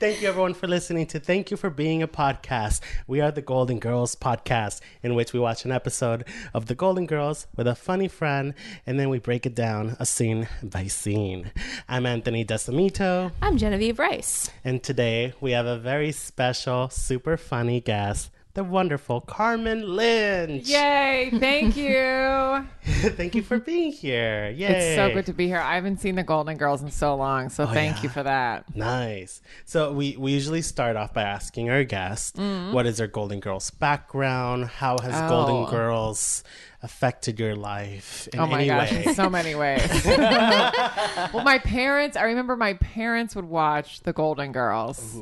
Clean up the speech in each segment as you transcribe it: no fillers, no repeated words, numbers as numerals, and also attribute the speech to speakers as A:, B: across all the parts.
A: Thank you, everyone, for listening to Thank You for Being a Podcast. We are the Golden Girls podcast, in which we watch an episode of The Golden Girls with a funny friend, and then we break it down a scene by scene. I'm Anthony Decimito.
B: I'm Genevieve Rice.
A: And today we have a very special, super funny guest, the wonderful Carmen Lynch.
C: Yay, thank you.
A: Thank you for being here. Yay.
C: It's so good to be here. I haven't seen the Golden Girls in so long, so thank you for that.
A: Nice. So we usually start off by asking our guest, what is their Golden Girls background? How has Golden Girls affected your life in any
C: gosh,
A: way?
C: in so many ways. Well, I remember my parents would watch the Golden Girls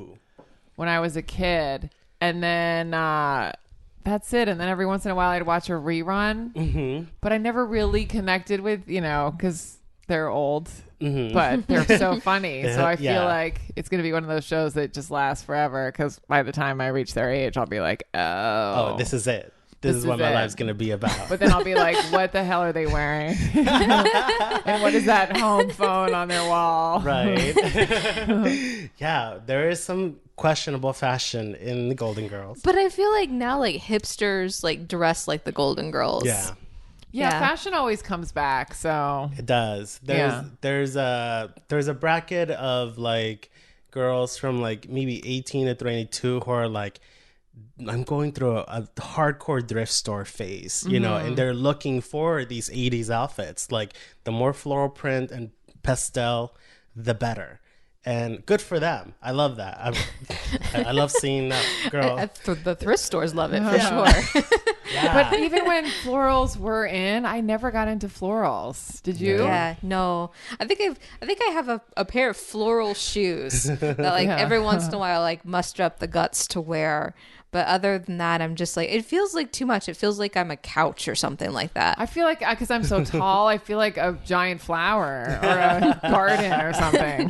C: when I was a kid. And then that's it. And then every once in a while I'd watch a rerun. Mm-hmm. But I never really connected with, because they're old. Mm-hmm. But they're so funny. So I feel like it's going to be one of those shows that just lasts forever. Because by the time I reach their age, I'll be like, oh,
A: this is it. This is what my life's going to be about.
C: But then I'll be like, what the hell are they wearing? And what is that home phone on their wall?
A: Right. Yeah, there is some questionable fashion in the Golden Girls.
B: But I feel like now, hipsters, dress like the Golden Girls.
A: Yeah,
C: fashion always comes back, so.
A: It does. There's a bracket of, girls from, maybe 18 to 22 who are, I'm going through a hardcore thrift store phase, and they're looking for these 80s outfits. The more floral print and pastel, the better. And good for them. I love that. I love seeing that girl.
B: The thrift stores love it for sure.
A: Yeah.
C: But even when florals were in, I never got into florals. Did you?
B: Yeah, no. I think I have a pair of floral shoes that every once in a while I muster up the guts to wear. But other than that, I'm just it feels like too much. It feels like I'm a couch or something like that.
C: I feel like, because I'm so tall, I feel like a giant flower or a garden or something.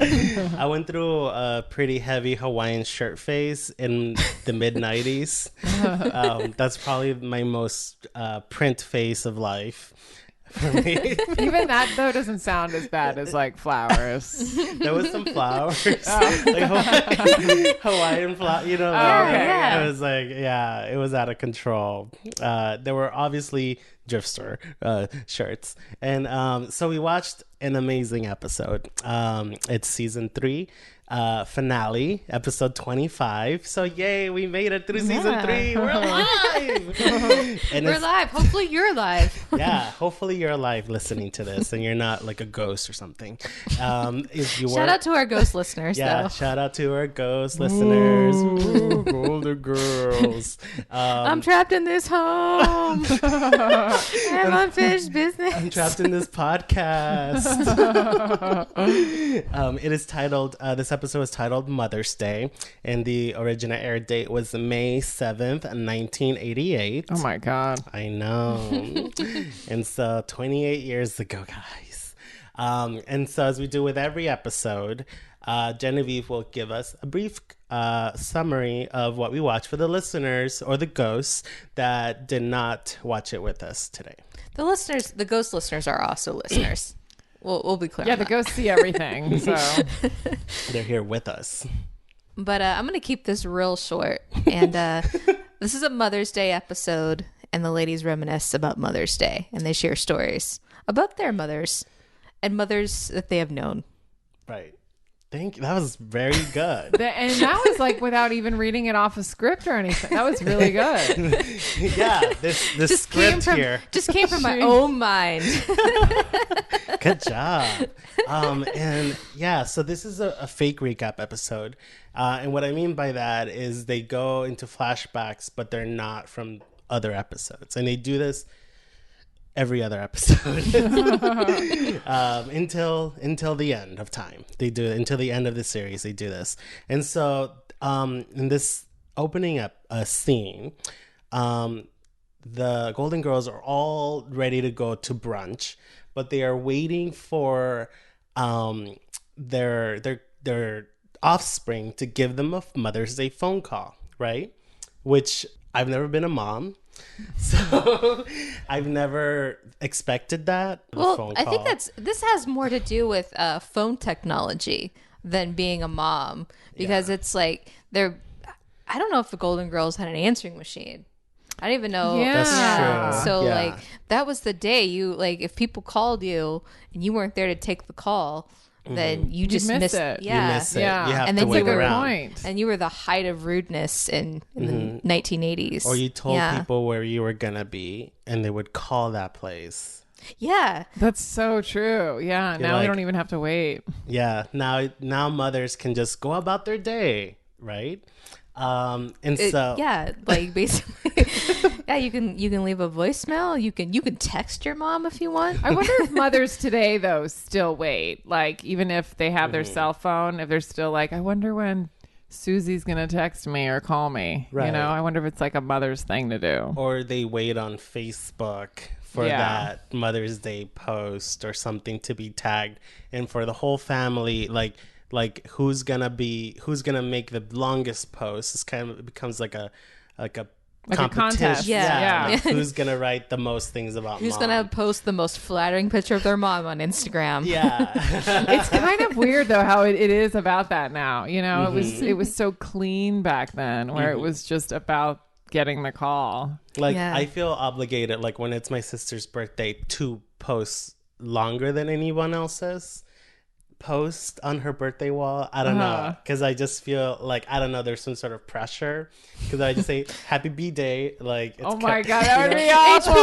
A: I went through a pretty heavy Hawaiian shirt phase in the mid-90s. That's probably my most print phase of life. For me.
C: Even that though doesn't sound as bad as flowers.
A: There was some flowers, Hawaiian flower. It was it was out of control. There were obviously thrift store shirts, and so we watched an amazing episode. It's season 3. Finale, episode 25. So yay, we made it through season 3. We're alive. And
B: we're live. Hopefully you're alive.
A: Yeah, hopefully you're alive listening to this and you're not like a ghost or something. If you
B: shout out to our ghost listeners.
A: Yeah,
B: though.
A: Shout out to our ghost listeners. Ooh, Golden Girls.
B: I'm trapped in this home. I have unfinished business.
A: I'm trapped in this podcast. It is titled this episode was titled Mother's Day, and the original air date was May 7th, 1988.
C: Oh my God.
A: I know. And so 28 years ago, guys. And so as we do with every episode, Genevieve will give us a brief summary of what we watched for the listeners or the ghosts that did not watch it with us today.
B: The ghost listeners are also listeners. We'll be clear.
C: Yeah, the ghosts see everything. So
A: they're here with us.
B: But I'm going to keep this real short. And this is a Mother's Day episode, and the ladies reminisce about Mother's Day, and they share stories about their mothers and mothers that they have known.
A: Right. Thank you. That was very good.
C: And that was without even reading it off a script or anything. That was really good.
A: Yeah, this script here
B: just came from my own mind.
A: Good job. And yeah, so this is a fake recap episode. And what I mean by that is they go into flashbacks, but they're not from other episodes. And they do this every other episode until the end of time. They do it until the end of the series. They do this, and so in this opening up scene, the Golden Girls are all ready to go to brunch, but they are waiting for their offspring to give them a Mother's Day phone call, right? Which I've never been a mom. So I've never expected that.
B: Well, I think this has more to do with phone technology. than being a mom, because it's like I don't know if the Golden Girls had an answering machine. I don't even know.
C: Yeah.
A: That's true.
B: So
A: Yeah.
B: like that was the day you like if people called you and you weren't there to take the call, then you just
C: miss
B: missed
C: it.
B: Yeah.
A: You miss it.
C: Yeah.
A: You have
B: And
A: to
B: then
A: wait
B: you were-
A: around.
C: Point.
B: And you were the height of rudeness in the 1980s.
A: Or you told
B: Yeah.
A: people where you were gonna be, and they would call that place.
B: Yeah.
C: That's so true. Yeah. Now we
A: like-
C: don't even have to wait.
A: Yeah. Now mothers can just go about their day, right? And so
B: Yeah, like basically, yeah, you can leave a voicemail. You can text your mom if you want.
C: I wonder if mothers today, though, still wait. Like, even if they have their cell phone, if they're still like, I wonder when Susie's going to text me or call me. You
A: Right.
C: know, I wonder if it's like a mother's thing to do.
A: or they wait on Facebook for
C: Yeah.
A: that Mother's Day post or something to be tagged, and for the whole family, like who's gonna make the longest post. It's kind of it becomes like a competition.
C: contest.
B: Yeah.
A: like who's gonna write the most things about
B: Who's
A: mom.
B: gonna post the most flattering picture of their mom on Instagram?
A: Yeah.
C: It's kind of weird, though, how it is about that now. You know, it was so clean back then, where it was just about getting the call.
A: Like
B: Yeah.
A: I feel obligated, like when it's my sister's birthday, to post longer than anyone else's post on her birthday wall. I don't know, because I just feel like, I don't know, there's some sort of pressure, because I just say happy B-Day, like it's
C: Oh my
A: ca-
C: God, that would be awful.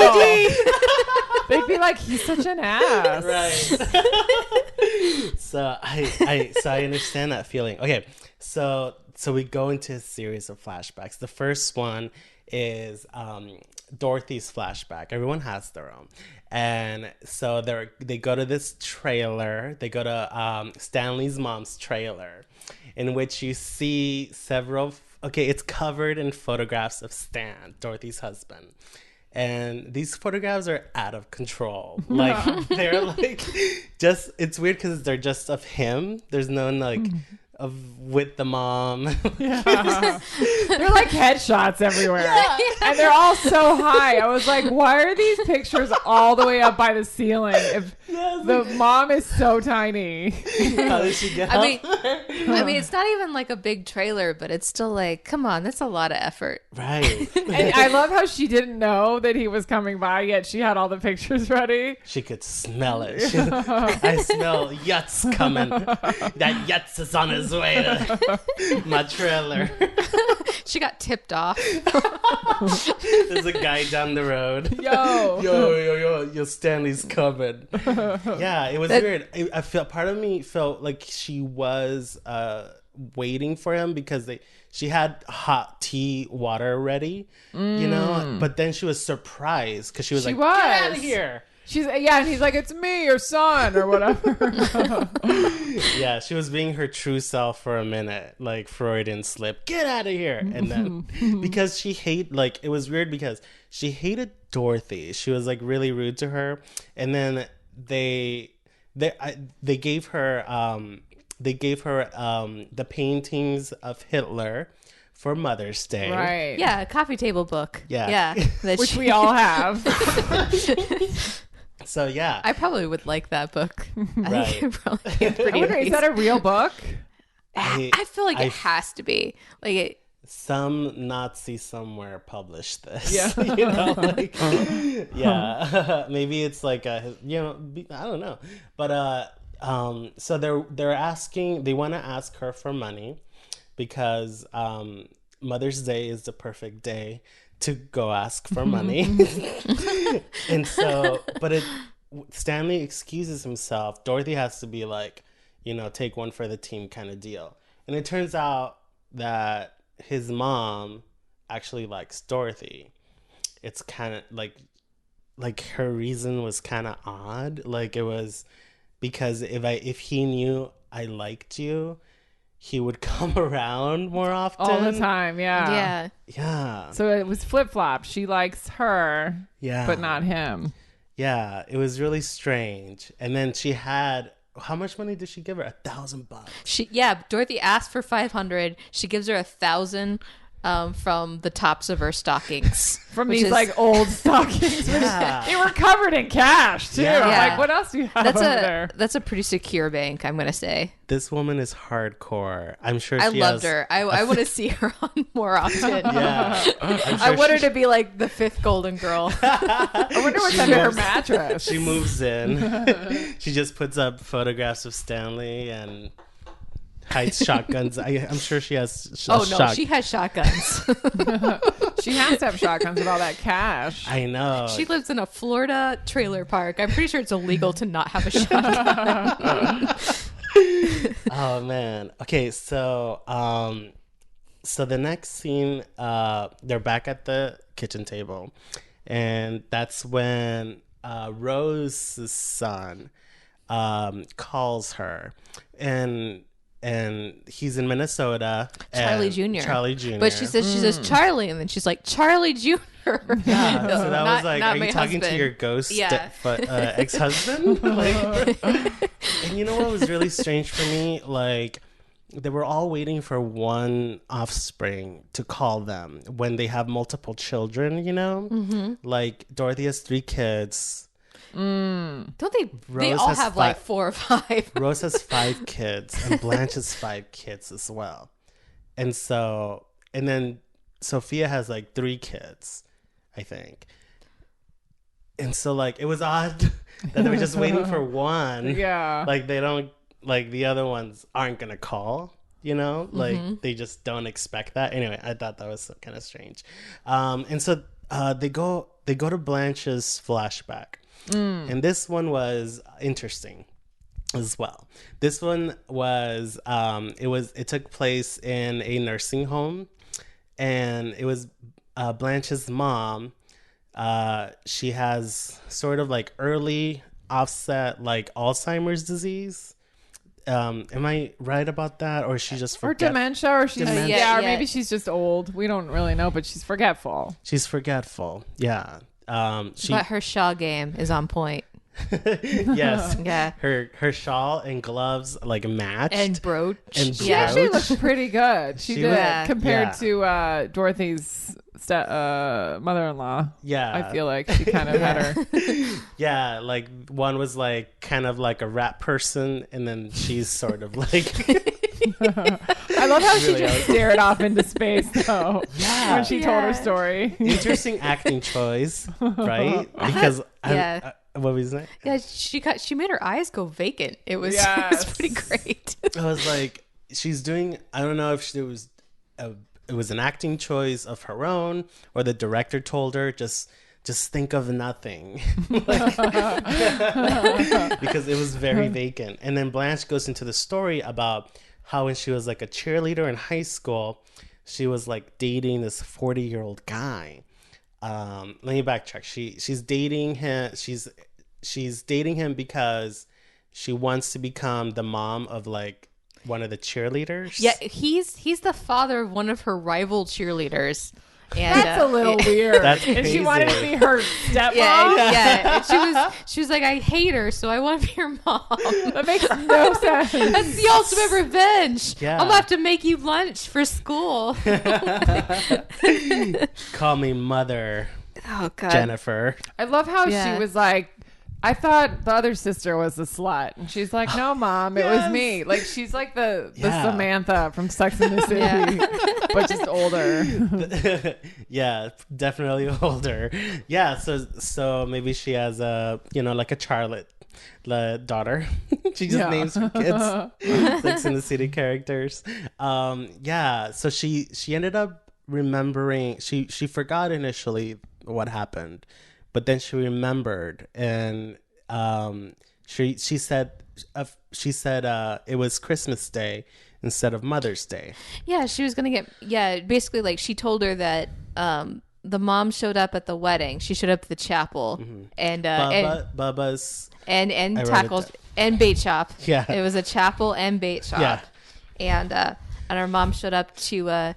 C: They'd be like, he's such an ass.
A: Right. So I understand that feeling. Okay, so we go into a series of flashbacks. The first one is Dorothy's flashback. Everyone has their own. And so they go to this trailer. They go to Stanley's mom's trailer, in which you see several. Okay, it's covered in photographs of Stan, Dorothy's husband. And these photographs are out of control. Like, they're like, just, it's weird because they're just of him. There's no, like, of with the mom.
C: They're like headshots everywhere. And they're all so high. I was like, why are these pictures all the way up by the ceiling if the mom is so tiny?
A: How did she get
B: I
A: up
B: mean,
A: there?
B: I mean, it's not even like a big trailer, but it's still like, come on, that's a lot of effort.
A: Right.
C: And I love how she didn't know that he was coming by, yet she had all the pictures ready.
A: She could smell it. I smell Yutz coming. That Yutz is on his way to my trailer.
B: She got tipped off.
A: There's a guy down the road. Yo, Stanley's coming. Yeah, it was weird. I felt, part of me felt like she was waiting for him, because she had hot tea water ready, you know, but then she was surprised because she was like, get out of here.
C: And he's like, it's me, your son, or whatever.
A: Yeah, she was being her true self for a minute, like Freudian slip, get out of here. And then because it was weird because she hated Dorothy. She was like really rude to her. And then they gave her the paintings of Hitler for Mother's Day.
C: Right.
B: Yeah, a coffee table book.
A: Yeah.
B: That
C: Which we all have.
A: So yeah.
B: I probably would like that book. I
A: Right.
B: think it probably be
C: I
B: pretty
C: wonder, is that a real book?
B: I feel like it has to be. Like
A: some Nazi somewhere published this.
C: Yeah.
A: You know, like, yeah. Maybe it's like I don't know. But so they want to ask her for money, because Mother's Day is the perfect day to go ask for money. And so, but Stanley excuses himself. Dorothy has to be like, take one for the team kind of deal. And it turns out that his mom actually likes Dorothy. It's kind of like her reason was kind of odd. Like, it was because if he knew I liked you, he would come around more often.
C: All the time, yeah.
A: Yeah.
C: So it was flip-flop. She likes her,
A: Yeah.
C: but not him.
A: Yeah. It was really strange. And then she had, how much money did she give her? $1,000.
B: Dorothy asked for 500. She gives her 1,000 from the tops of her stockings.
C: From these like old stockings.
A: Yeah.
C: They were covered in cash too.
A: Yeah.
C: I'm like, what else do you have over there?
B: That's a pretty secure bank, I'm gonna say.
A: This woman is hardcore. I'm sure
B: I
A: she
B: loved
A: has...
B: her. I want to see her on more often.
A: Yeah.
B: I want her to be like the fifth Golden Girl.
C: I wonder what's under her mattress.
A: She moves in. She just puts up photographs of Stanley and hides shotguns. I'm sure she has
B: she has shotguns.
C: She has to have shotguns with all that cash.
A: I know.
B: She lives in a Florida trailer park. I'm pretty sure it's illegal to not have a shotgun.
A: Oh man. Okay, so so the next scene, they're back at the kitchen table, and that's when Rose's son calls her, and he's in Minnesota.
B: Charlie Jr.
A: Charlie Jr.
B: But she says Charlie, and then she's like, Charlie Jr.
A: Yeah, so that was like,
B: not
A: are you
B: my
A: talking to
B: husband.
A: your ghost
B: Yeah.
A: ex-husband? Like, and you know what was really strange for me? Like, they were all waiting for one offspring to call them when they have multiple children, you know? Mm-hmm. Like, Dorothy has 3 kids.
B: Don't they? They
A: Rose
B: all
A: has
B: have like 4 or 5.
A: Rose has 5 kids, and Blanche has 5 kids as well. And then Sophia has like 3 kids, I think. And so like it was odd that they were just waiting for one.
C: Yeah.
A: Like they don't, like the other ones aren't gonna call, you know? Like they just don't expect that. Anyway, I thought that was kind of strange. And so they go to Blanche's flashback. And this one was interesting as well. This one was it took place in a nursing home, and it was Blanche's mom. She has sort of like early offset like Alzheimer's disease. Am I right about that, or she just
C: or dementia, or she's
B: Dementia.
C: or maybe she's just old. We don't really know, but she's forgetful.
A: She's forgetful. Yeah.
B: But her Shaw game is on point.
A: Yes.
B: Yeah.
A: Her shawl and gloves like matched.
B: And brooch.
A: And
C: She actually looked pretty good.
A: She
C: She did
B: was-
C: compared
A: yeah.
C: to Dorothy's mother-in-law.
A: Yeah.
C: I feel like she kind of had her.
A: Yeah, like one was like kind of like a rat person, and then she's sort of like
C: I love how she
A: Really
C: just stared off into space though when she told her
B: Yeah.
C: story.
A: interesting acting choice, right? Because
B: Yeah.
A: what was that?
B: Yeah, she made her eyes go vacant. It was
C: Yes.
B: pretty great.
A: I was like, she's doing. I don't know if it was an acting choice of her own, or the director told her just think of nothing, because it was very vacant. And then Blanche goes into the story about how when she was like a cheerleader in high school, she was like dating this 40-year-old guy. Let me backtrack. She's dating him. She's dating him because she wants to become the mom of like one of the cheerleaders.
B: Yeah, he's the father of one of her rival cheerleaders. And,
C: That's a little weird.
A: That's
C: and she
A: crazy.
C: wanted to be her stepmom.
B: Yeah. And she was like, I hate her, so I want to be her mom.
C: That makes no sense.
B: That's the ultimate revenge.
A: Yeah.
B: I'm gonna have to make you lunch for school.
A: Call me Mother
B: Oh God.
A: Jennifer.
C: I love how
B: Yeah.
C: she was like, I thought the other sister was a slut. And she's like, no, Mom, it was me. Like, she's like the
A: Yeah.
C: Samantha from Sex and the City,
B: Yeah.
C: but just older.
A: Yeah, definitely older. Yeah, so maybe she has a like a Charlotte daughter. She just
C: Yeah.
A: names her kids Sex and the City characters. Yeah, so she ended up remembering. She forgot initially what happened, but then she remembered, and she said it was Christmas Day instead of Mother's Day.
B: Yeah, she was gonna get. Basically, like she told her that the mom showed up at the wedding. She showed up at the chapel, and
A: Bubba's.
B: and
A: I wrote it
B: tackles
A: down.
B: and bait shop.
A: Yeah.
B: It was a chapel and bait shop.
A: Yeah.
B: And her mom showed up to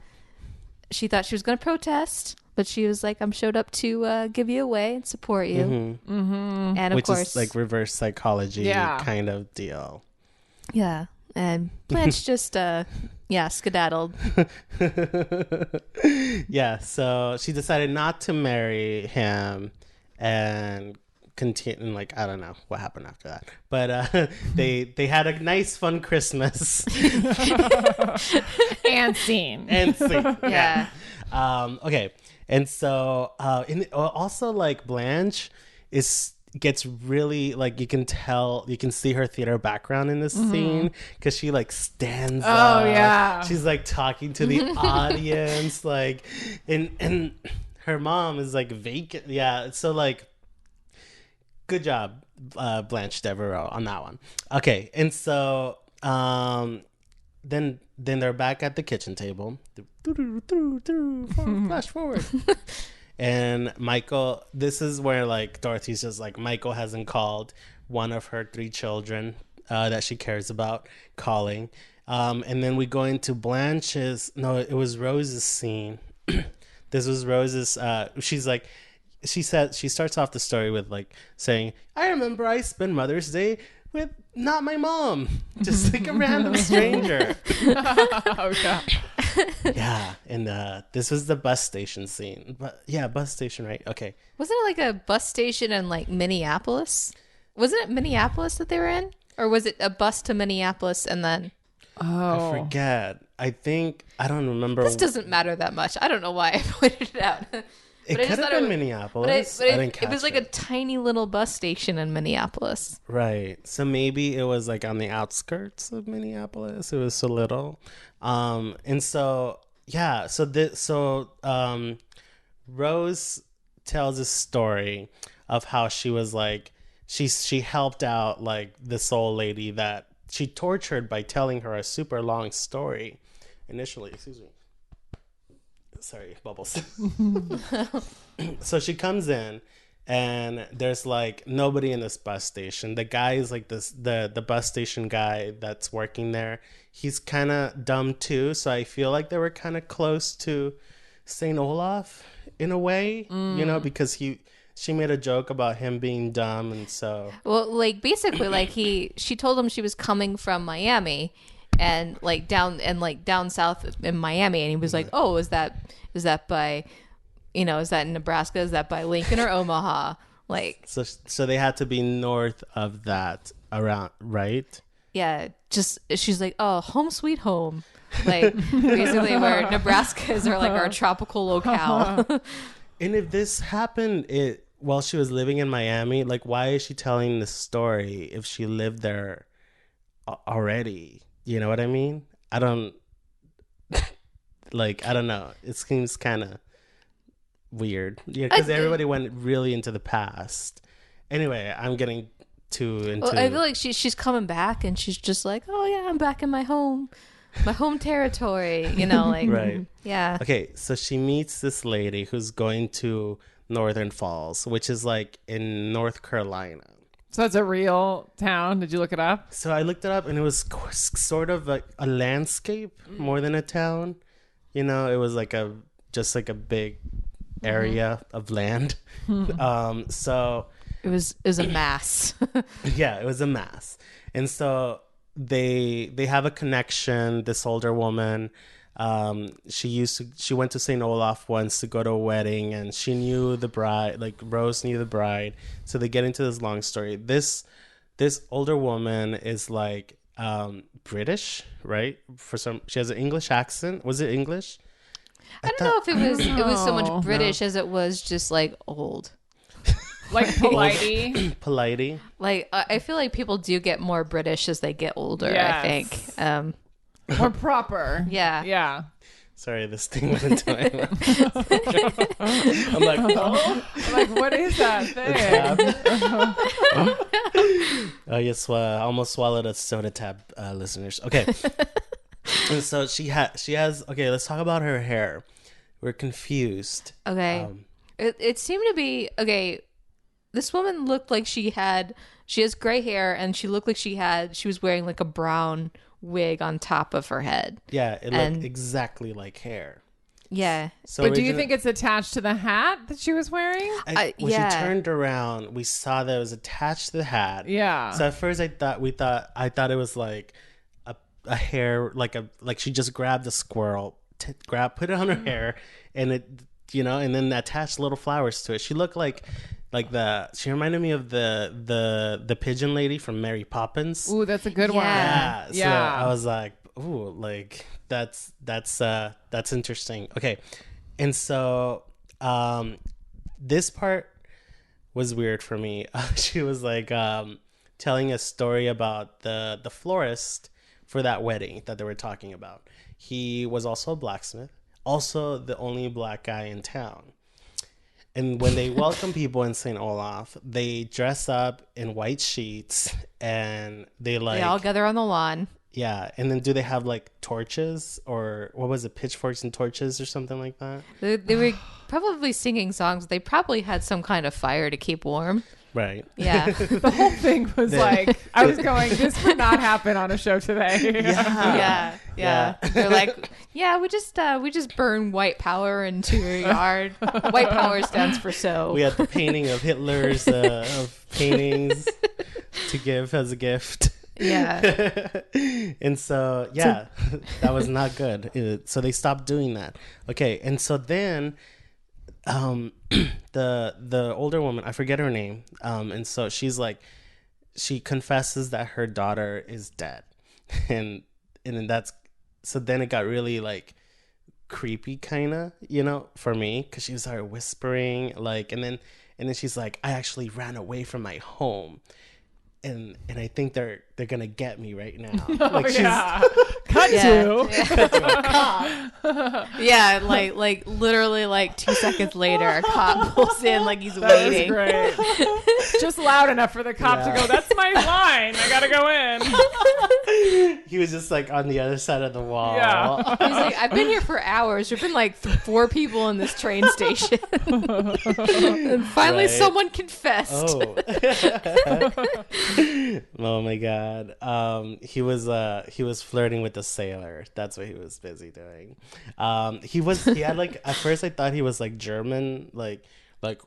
B: she thought she was going to protest, but she was like, I'm showed up to give you away and support you. And of
A: Which
B: course,
A: is like reverse psychology
C: Yeah.
A: kind of deal.
B: yeah. And Blanche just Yeah, skedaddled.
A: Yeah, so she decided not to marry him and continue. Like, I don't know what happened after that, but they had a nice, fun Christmas.
C: And scene.
A: And scene.
B: Yeah.
A: Okay, and so also like Blanche gets really like you can see her theater background in this scene because she like stands up.
C: Yeah,
A: she's like talking to the audience like and her mom is like vacant. Yeah, so like good job Blanche Devereaux on that one. Okay, and so then they're back at the kitchen table. Flash forward. And Michael, this is where like Dorothy's just like, Michael hasn't called one of her 3 children that she cares about calling. And then we go into Blanche's, no, it was Rose's scene. This was Rose's, she's like, she starts off the story with like saying, I remember I spent Mother's Day with not my mom, just like a random stranger.
C: Oh god.
A: Yeah, and this was the bus station scene. But yeah, bus station, right? Okay.
B: Wasn't it like a bus station in like Minneapolis? Wasn't it Minneapolis that they were in? Or was it a bus to Minneapolis and then...
A: I forget. I don't remember.
B: This doesn't matter that much. I don't know why I pointed it out.
A: It could have been Minneapolis.
B: But it was like a tiny little bus station in Minneapolis.
A: Right. So maybe it was like on the outskirts of Minneapolis. It was so little. And so, yeah. So Rose tells a story of how she was like, she helped out like this old lady that she tortured by telling her a super long story initially. Excuse me. Sorry, bubbles. So she comes in and there's like nobody in this bus station. The guy is like the bus station guy that's working there. He's kind of dumb too. So I feel like they were kind of close to St. Olaf in a way, you know, because she made a joke about him being dumb. And so,
B: well, like basically like she told him she was coming from Miami and like down south in Miami, and he was like, "Oh, is that by, you know, is that in Nebraska? Is that by Lincoln or Omaha?" Like,
A: so they had to be north of that around, right?
B: Yeah, just she's like, "Oh, home sweet home," like basically where Nebraska is our tropical locale.
A: And if this happened while she was living in Miami, like why is she telling this story if she lived there already? You know what I mean? I don't know. It seems kind of weird. Yeah, because everybody went really into the past. Anyway, I'm getting too into...
B: Well, I feel like she's coming back and she's just like, oh yeah, I'm back in my home territory, you know, like...
A: Right.
B: Yeah.
A: Okay, so she meets this lady who's going to Northern Falls, which is like in North Carolina.
C: So it's a real town. Did you look it up?
A: So I looked it up, and it was sort of like a landscape more than a town. You know, it was like just like a big area of land. So
B: it was a mass.
A: Yeah, it was a mass. And so they have a connection. This older woman, she went to St. Olaf once to go to a wedding, and she knew the bride, like Rose knew the bride. So they get into this long story. This older woman is like British, right? She has an English accent. Was it English?
B: I don't know if it was so much British as it was just like old.
C: Like politey.
A: Politey.
B: Like I feel like people do get more British as they get older, yes. I think.
C: More proper.
B: Yeah.
C: Yeah.
A: Sorry, this thing went into my mouth. I'm like, oh.
C: I'm like, what is that thing?
A: Oh, yes, almost swallowed a soda tab, listeners. Okay. And so she has. Okay, let's talk about her hair. We're confused.
B: Okay. It seemed to be okay. This woman looked like she has gray hair, and she looked like she was wearing like a brown wig on top of her head.
A: Yeah, it looked exactly like hair.
B: Yeah.
A: So
C: but do you think it's attached to the hat that she was wearing?
A: When she turned around, we saw that it was attached to the hat.
C: Yeah.
A: So at first I thought it was like a hair, like she just grabbed a squirrel, put it on her hair, and it, and then attached little flowers to it. She looked like she reminded me of the pigeon lady from Mary Poppins.
C: Ooh, that's a good one.
A: Yeah. So
C: Yeah.
A: I was like, ooh, like that's interesting. Okay. And so this part was weird for me. She was like telling a story about the florist for that wedding that they were talking about. He was also a blacksmith, also the only black guy in town. And when they welcome people in St. Olaf, they dress up in white sheets and they
B: all gather on the lawn.
A: Yeah, and then do they have like torches, or what was it, pitchforks and torches or something like that?
B: They were probably singing songs. They probably had some kind of fire to keep warm.
A: Right.
B: Yeah.
C: The whole thing was like, I was going, this would not happen on a show today.
B: Yeah. They're like, yeah, we just burn white power into your yard. White power stands for so.
A: We had the painting of Hitler's of paintings to give as a gift.
B: Yeah.
A: And so, yeah, that was not good. So they stopped doing that. Okay. And so then the older woman, I forget her name. And so she's like, she confesses that her daughter is dead. And then so then it got really like creepy kind of, for me, because she started whispering like, and then she's like, I actually ran away from my home. And I think they're gonna get me right now.
C: Cut to.
B: Yeah, like literally like 2 seconds later, a cop pulls in like he's waiting.
C: Great. Just loud enough for the cop to go, that's my line. I gotta go in.
A: He was just like on the other side of the wall.
C: Yeah.
B: He's like, I've been here for hours. There've been like 4 people in this train station. And finally someone confessed.
A: Oh. Oh my God. He was flirting with the sailor. That's what he was busy doing. He had like, at first I thought he was like German, like like,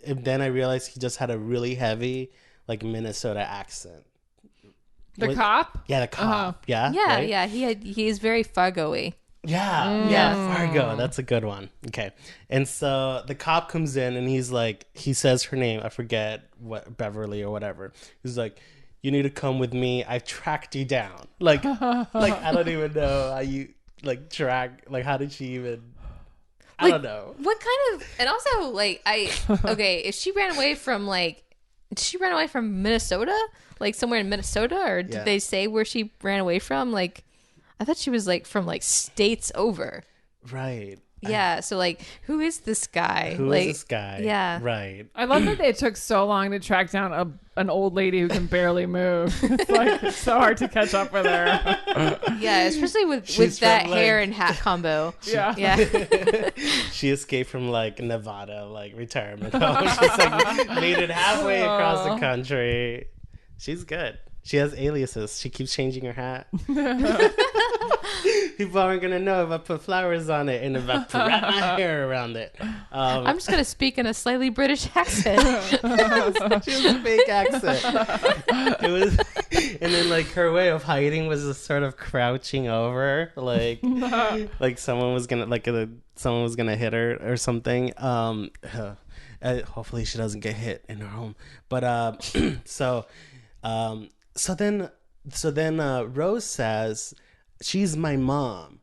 A: and then I realized he just had a really heavy like Minnesota accent.
C: The cop?
A: Yeah, the cop.
C: Uh-huh.
A: Yeah.
B: Yeah,
A: right?
B: yeah. He is very Fargo-y.
A: Yeah, Fargo. That's a good one. Okay. And so the cop comes in and he's like, he says her name. I forget what, Beverly or whatever. He's like, you need to come with me. I've tracked you down. Like I don't even know how you like track. Like, how did she even? I don't know.
B: What kind of? And also, like, if she ran away from did she run away from Minnesota? Like somewhere in Minnesota, or did they say where she ran away from? Like, I thought she was like from like states over.
A: Right.
B: Yeah. So like, who is this guy?
A: Who is this guy?
B: Yeah.
A: Right.
C: I love that it took so long to track down an old lady who can barely move. It's like, it's so hard to catch up with her.
B: Yeah, especially with
A: She's
B: that
A: from,
B: hair
A: like-
B: and hat combo.
C: Yeah.
B: Yeah.
A: She escaped from like Nevada, like retirement home. She's like made it halfway across the country. She's good. She has aliases. She keeps changing her hat. People aren't gonna know if I put flowers on it and if I wrap my hair around it.
B: I'm just gonna speak in a slightly British accent.
A: She has a fake accent. It was, and then like her way of hiding was just sort of crouching over, like someone was gonna hit her or something. Hopefully she doesn't get hit in her home. But so then Rose says, she's my mom.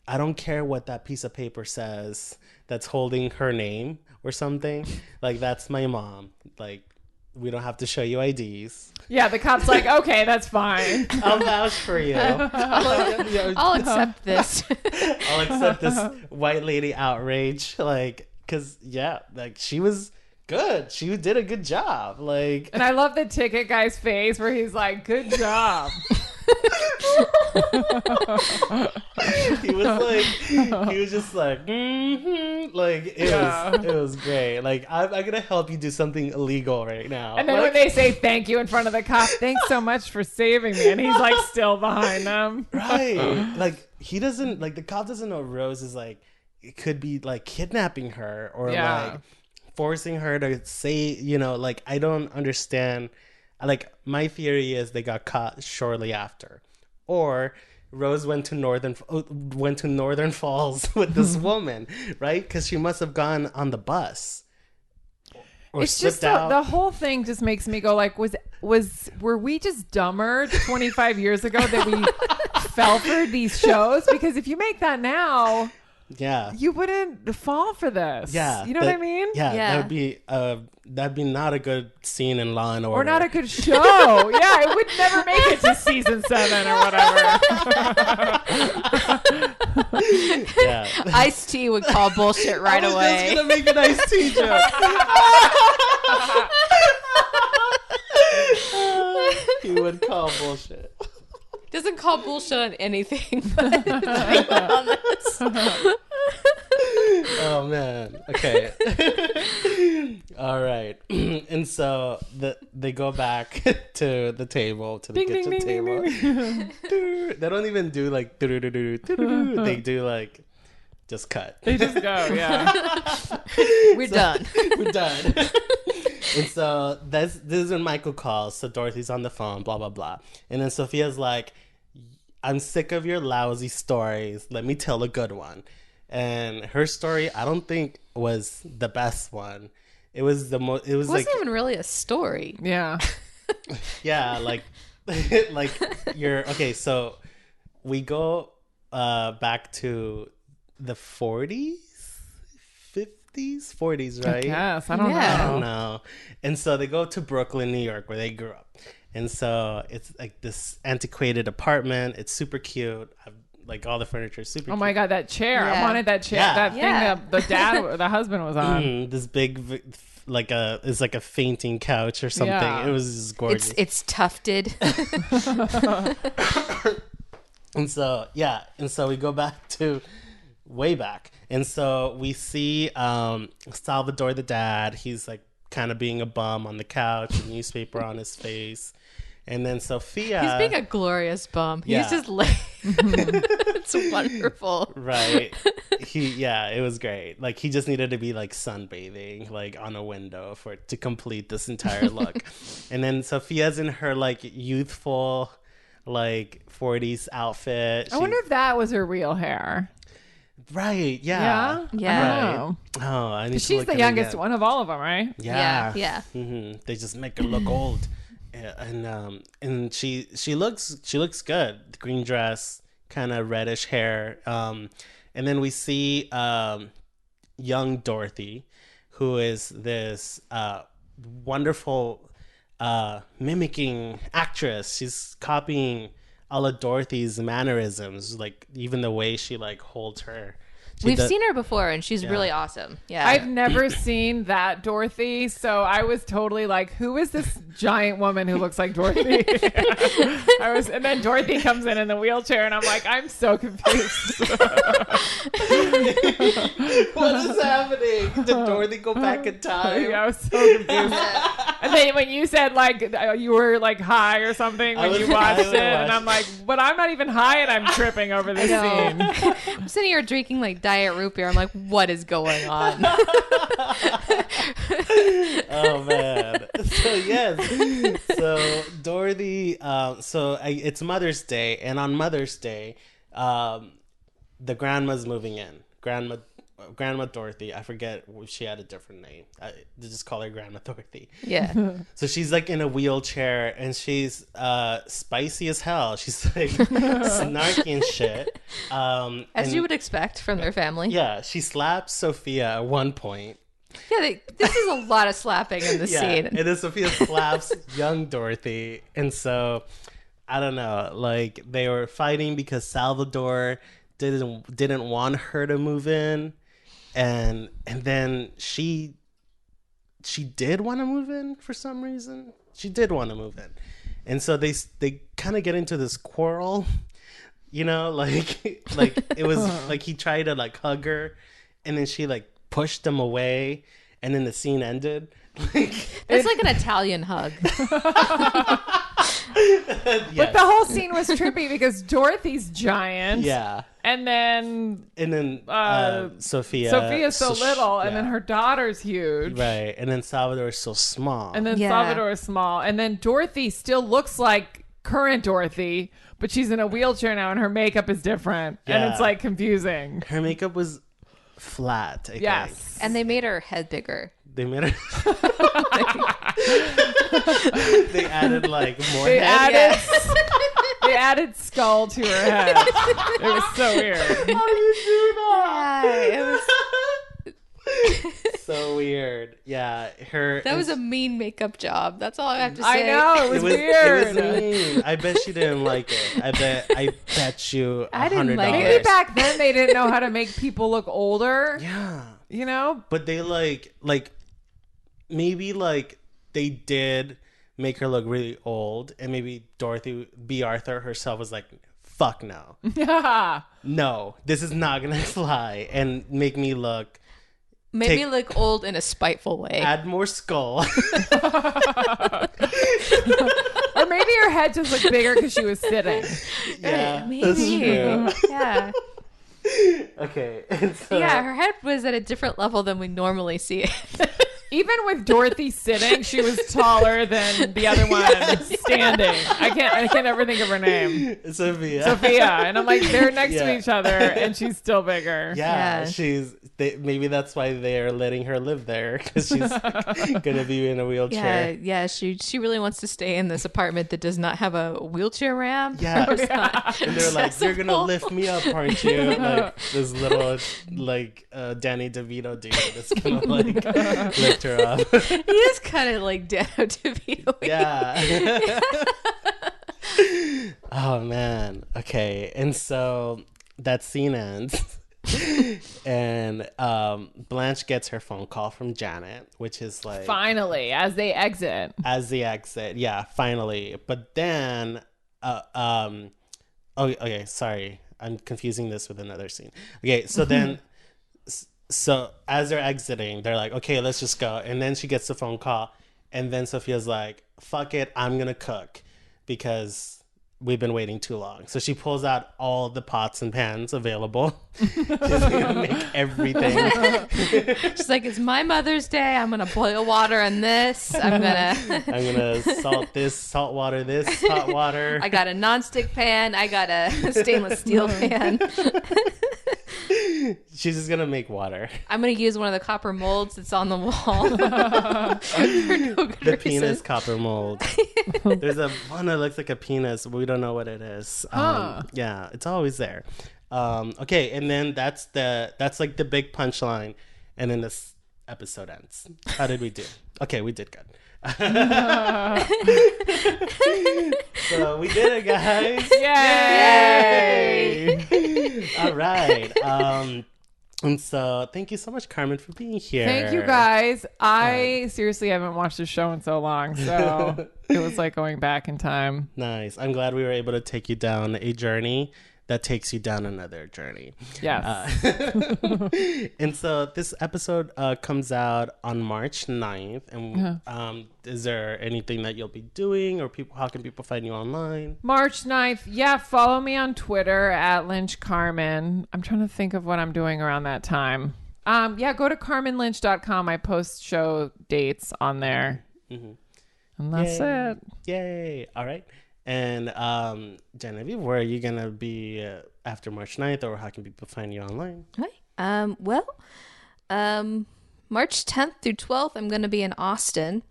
A: I don't care what that piece of paper says that's holding her name or something. Like, that's my mom. Like, we don't have to show you IDs.
C: Yeah, the cop's like, okay, that's fine.
A: I'll vouch for you.
B: I'll accept this.
A: I'll accept this white lady outrage. Like, because, yeah, like, she was good. She did a good job. Like,
C: And I love the ticket guy's face where he's like, good job.
A: he was just like, like it was great. Like, I'm gonna help you do something illegal right now.
C: And then
A: like,
C: when they say thank you in front of the cop, thanks so much for saving me. And he's like still behind them.
A: right, like he doesn't, like the cop doesn't know Rose is like, it could be like kidnapping her or like forcing her to say, like, I don't understand like my theory is they got caught shortly after, or Rose went to Northern Falls with this woman, right? Because she must have gone on the bus. Or
C: it's just the whole thing just makes me go like, were we just dumber 25 years ago that we fell for these shows? Because if you make that now, you wouldn't fall for this.
A: Yeah,
C: you know what I mean?
A: Yeah, that'd be not a good scene in Law and Order,
C: or not a good show. Yeah, it would never make it to season 7 or whatever.
A: Yeah,
B: Ice-T would call bullshit right away.
A: I was just gonna make an Ice-T joke. He would call bullshit.
B: Doesn't call bullshit on anything. But on this.
A: Oh man. Okay. All right. And so they go back to the table, to the kitchen table. They don't even do like they do like just cut.
C: They just go, yeah.
B: We're done.
A: We're done. And so this is when Michael calls. So Dorothy's on the phone, blah, blah, blah. And then Sophia's like, I'm sick of your lousy stories. Let me tell a good one. And her story, I don't think was the best one. It was the most, it
B: wasn't
A: like,
B: even really a story.
C: Yeah.
A: Yeah, like you're, okay, so we go back to the 40s? 40s, right?
C: Yes, I don't know.
A: I don't know. And so they go to Brooklyn, New York, where they grew up. And so it's like this antiquated apartment. It's super cute. Like all the furniture is super cute.
C: Oh my God, that chair.
B: Yeah.
C: I wanted that chair.
A: Yeah.
C: That thing that the husband was on.
A: This big, it's like a fainting couch or something.
C: Yeah.
A: It was just gorgeous.
B: It's tufted.
A: And so we go back to way back. And so we see Salvador the dad. He's like kind of being a bum on the couch, a newspaper on his face. And then Sophia,
B: He's being a glorious bum.
A: Yeah.
B: He's just like, it's wonderful.
A: right? It was great. Like he just needed to be like sunbathing, like on a window to complete this entire look. And then Sophia's in her like youthful, like 40s outfit.
C: I wonder if that was her real hair.
A: Right? Yeah.
B: Yeah.
C: Right.
A: Oh, I need to
C: She's
A: look
C: the
A: at it
C: youngest
A: again.
C: one of all of them, right?
A: Yeah.
B: Yeah.
A: Mm-hmm. They just make her look old. And she looks good. The green dress, kind of reddish hair. And then we see young Dorothy, who is this wonderful mimicking actress. She's copying all of Dorothy's mannerisms, like even the way she like holds her.
B: We've seen her before, and she's really awesome. Yeah.
C: I've never seen that Dorothy, so I was totally like, who is this giant woman who looks like Dorothy? And then Dorothy comes in the wheelchair, and I'm like, I'm so confused.
A: What is happening? Did Dorothy go back in time?
C: Yeah, I was so confused. And then when you said like you were like high or something when you watched it, and I'm like, but I'm not even high, and I'm tripping over this scene.
B: I'm sitting here drinking like diet root beer. I'm like, what is going on?
A: Oh man. So Dorothy, it's Mother's Day, and on Mother's Day, the grandma's moving in. Grandma Dorothy. I forget if she had a different name. They just call her Grandma Dorothy.
B: Yeah.
A: So she's like in a wheelchair, and she's spicy as hell. She's like snarky and shit.
B: As you would expect from their family.
A: Yeah, she slaps Sophia at one point.
B: Yeah, this is a lot of slapping in this scene.
A: And then Sophia slaps young Dorothy. And so, I don't know, like they were fighting because Salvador didn't want her to move in. And then she did want to move in for some reason. She did want to move in. And so they kind of get into this quarrel, you know, like it was like he tried to like hug her, and then she like pushed him away, and then the scene ended.
B: It's like an Italian hug.
C: Yes. But the whole scene was trippy because Dorothy's giant.
A: Yeah.
C: And then Sophia's so little, and then her daughter's huge.
A: Right. And then Salvador's so small.
C: And then Salvador's small. And then Dorothy still looks like current Dorothy, but she's in a wheelchair now and her makeup is different. Yeah. And it's like confusing.
A: Her makeup was flat, I think.
B: And they made her head bigger.
A: They made her... They added like more head.
C: They added skull to her head. It was so weird.
A: How do you do that?
B: Yeah, it was
A: so weirard. Yeah,
B: that was a mean makeup job. That's all I have to say.
C: I know, it was weird.
A: It was mean. I bet she didn't like it. I bet you $100.
B: I didn't like it.
C: Maybe back then they didn't know how to make people look older.
A: Yeah,
C: you know.
A: But they maybe they did make her look really old, and maybe Dorothy B. Arthur herself was like, fuck no.
C: Yeah.
A: No, this is not gonna fly and make me look
B: look old in a spiteful way.
A: Add more skull.
C: Or maybe her head just looked bigger because she was sitting.
A: Yeah,
B: maybe.
A: that's true.
B: Yeah.
A: Okay.
B: Yeah, her head was at a different level than we normally see it.
C: Even with Dorothy sitting, she was taller than the other one standing. I can't ever think of her name. Sophia. And I'm like, they're next to each other and she's still bigger.
A: Yeah. Maybe that's why they're letting her live there, because she's gonna be in a wheelchair.
B: Yeah. She really wants to stay in this apartment that does not have a wheelchair ramp.
A: Yeah. And they're like, you're gonna lift me up, aren't you? Like this little Danny DeVito dude that's gonna lift her up.
B: He is kind of like Danny DeVito.
A: Yeah. Oh man. Okay. And so that scene ends. And Blanche gets her phone call from Janet, which is like
C: finally as they exit.
A: Yeah, finally. But then okay, sorry, I'm confusing this with another scene. Okay, so then so as they're exiting, they're like, okay, let's just go. And then she gets the phone call, and then Sophia's like, fuck it, I'm gonna cook because we've been waiting too long. So she pulls out all the pots and pans available. She's gonna make everything.
B: She's like, it's my Mother's Day. I'm gonna boil water in this. I'm gonna
A: salt this, salt water this, hot water.
B: I got a nonstick pan. I got a stainless steel pan.
A: She's just gonna make water.
B: I'm gonna use one of the copper molds that's on the wall.
A: The penis copper mold. There's one that looks like a penis, but we don't know what it is. Yeah, it's always there. Okay, and then that's like the big punchline, and then this episode ends. How did we do? Okay, we did good. So we did it, guys.
C: Yay!
A: All right. And so thank you so much, Carmen, for being here.
C: Thank you, guys. I seriously haven't watched the show in so long, so it was like going back in time.
A: Nice. I'm glad we were able to take you down a journey that takes you down another journey.
C: Yes.
A: And so this episode comes out on March 9th. And is there anything that you'll be doing, or how can people find you online?
C: March 9th. Yeah, follow me on Twitter at Lynch Carmen. I'm trying to think of what I'm doing around that time. Yeah, go to CarmenLynch.com. I post show dates on there. Mm-hmm. And that's it.
A: Yay. All right. And Genevieve, where are you gonna be after March 9th, or how can people find you online?
B: Hi. March 10th through 12th, I'm gonna be in Austin,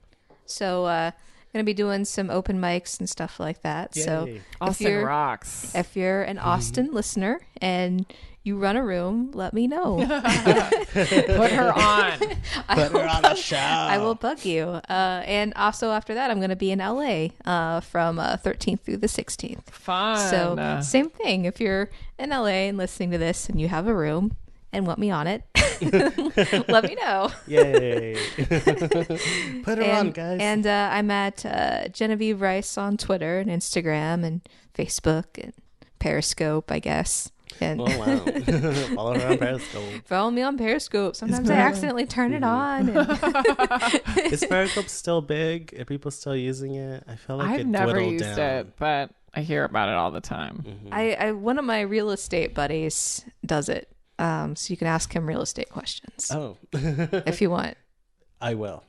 B: so gonna be doing some open mics and stuff like that.
A: Yay.
B: So
C: Austin rocks.
B: If you're an Austin listener and you run a room, let me know.
C: Put her on.
A: Put her on a show.
B: I will bug you. And also after that, I'm going to be in LA from 13th through the 16th.
C: Fun.
B: So same thing. If you're in LA and listening to this and you have a room and want me on it, let me know.
A: Yay. Put her on, guys.
B: And I'm at Genevieve Rice on Twitter and Instagram and Facebook and Periscope, I guess. And
A: wow. Follow her on Periscope.
B: Follow me on Periscope. Sometimes I accidentally turn it on.
A: Is Periscope still big? Are people still using it? I feel like
C: I've never used it, but I hear about it all the time.
B: I one of my real estate buddies does it. So you can ask him real estate questions.
A: Oh.
B: If you want.
A: I will.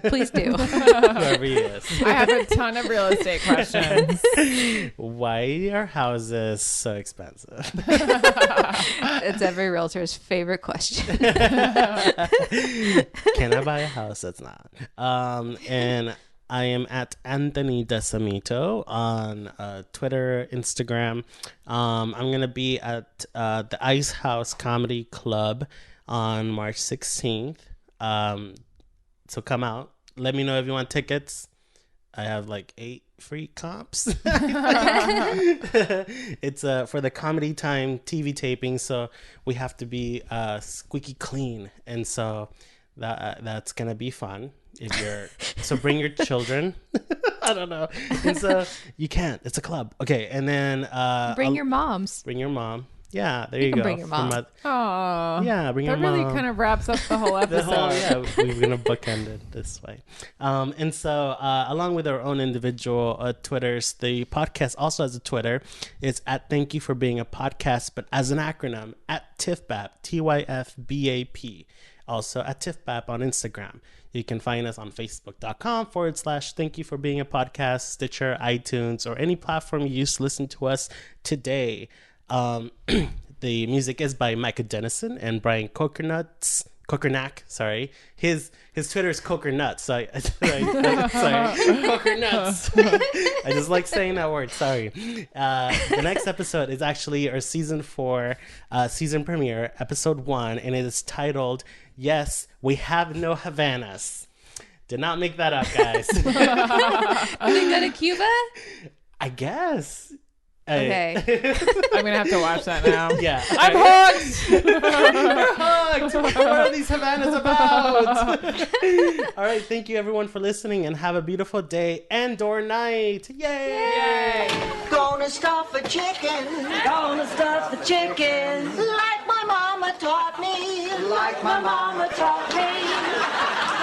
B: Please do.
A: Whoever he is.
C: I have a ton of real estate questions.
A: Why are houses so expensive?
B: It's every realtor's favorite question.
A: Can I buy a house that's not? And I am at Anthony Desamito on Twitter, Instagram. I'm going to be at the Ice House Comedy Club on March 16th. So come out. Let me know if you want tickets. I have like 8 free comps. It's for the Comedy Time TV taping, so we have to be squeaky clean, and so that's gonna be fun. So bring your children. I don't know. And so you can't. It's a club. Okay, and then
B: Bring your moms.
A: Bring your mom. Yeah, there you
B: can
A: go.
B: bring your mom.
C: Oh,
A: Yeah, bring your
C: that
A: mom.
C: really kind of wraps up the whole episode.
A: We're gonna bookend it this way. And so along with our own individual Twitters, the podcast also has a Twitter. It's at Thank You for Being a Podcast, but as an acronym, at TIFBAP, TYFBAP. Also at TIFBAP on Instagram. You can find us on facebook.com/Thank You for Being a Podcast, Stitcher, iTunes, or any platform you use to listen to us today. The music is by Micah Dennison and Brian Kokernak. Sorry, his Twitter is Kokernuts. Sorry, Kokernuts. I just like saying that word. Sorry. The next episode is actually our season 4 season premiere, episode 1, and it is titled "Yes, We Have No Havanas." Did not make that up, guys.
B: Did they go to Cuba?
A: I guess.
B: Okay.
C: I'm gonna have to watch that now.
A: Yeah.
C: I'm hooked.
A: You're hooked. What are these Havanas about? All right. Thank you, everyone, for listening, and have a beautiful day and/or night. Yay!
D: Gonna stuff a chicken. Gonna stuff the chicken. Like my mama taught me. Like my mama taught me.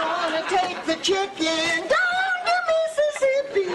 D: Gonna take the chicken down to Mississippi.